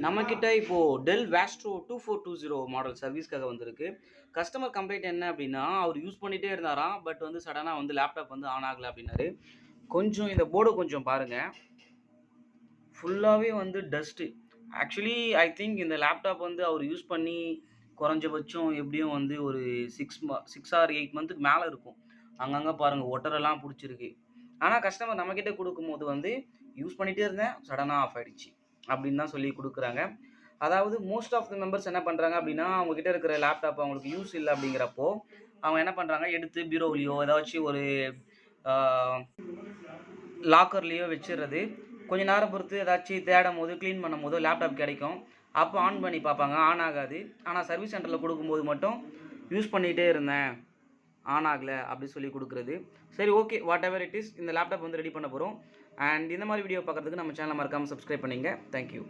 நம்மக்கிட்ட இப்போது del வேஸ்ட்ரோ 2420 model சர்வீஸ்க்காக வந்திருக்கு. கஸ்டமர் கம்ப்ளைண்ட் என்ன அப்படின்னா, அவர் யூஸ் பண்ணிகிட்டே இருந்தாராம். பட் வந்து சடனாக வந்து லேப்டாப் வந்து ஆன் ஆகலை அப்படின்னாரு. கொஞ்சம் இந்த போர்டை கொஞ்சம் பாருங்கள். ஃபுல்லாகவே வந்து டஸ்ட்டு. ஆக்சுவலி ஐ திங்க் இந்த லேப்டாப் வந்து அவர் யூஸ் பண்ணி குறைஞ்சபட்சம் எப்படியும் வந்து ஒரு 6 ஆர் 8 மந்த்துக்கு மேலே இருக்கும். அங்கங்கே பாருங்கள் ஒட்டரெல்லாம் பிடிச்சிருக்கு. ஆனால் கஸ்டமர் நம்மக்கிட்ட கொடுக்கும்போது வந்து யூஸ் பண்ணிகிட்டே இருந்தேன், சடனாக ஆஃப் ஆகிடுச்சு அப்படின்னு தான் சொல்லி கொடுக்குறாங்க. அதாவது மோஸ்ட் ஆஃப் த மெம்பர்ஸ் என்ன பண்ணுறாங்க அப்படின்னா, அவங்ககிட்ட இருக்கிற லேப்டாப் அவங்களுக்கு யூஸ் இல்லை அப்படிங்கிறப்போ அவங்க என்ன பண்ணுறாங்க, எடுத்து பீரோவிலையோ ஏதாச்சும் ஒரு லாக்கர்லேயோ வச்சிடுறது. கொஞ்சம் நேரம் பொறுத்து ஏதாச்சும் தேடும் போது க்ளீன் பண்ணும் போது லேப்டாப் கிடைக்கும். அப்போ ஆன் பண்ணி பார்ப்பாங்க, ஆன் ஆகாது. ஆனால் சர்வீஸ் சென்டரில் கொடுக்கும்போது மட்டும் யூஸ் பண்ணிகிட்டே இருந்தேன், ஆன் ஆகலை அப்படி சொல்லி கொடுக்குறது. சரி, okay, what ever it is, இந்த லேப்டாப் வந்து ரெடி பண்ண போகிறோம். அண்ட் இந்த மாதிரி வீடியோ பார்க்குறதுக்கு நம்ம சேனலை மறக்காமல் சப்ஸ்கிரைப் பண்ணிங்க. தேங்க்யூ.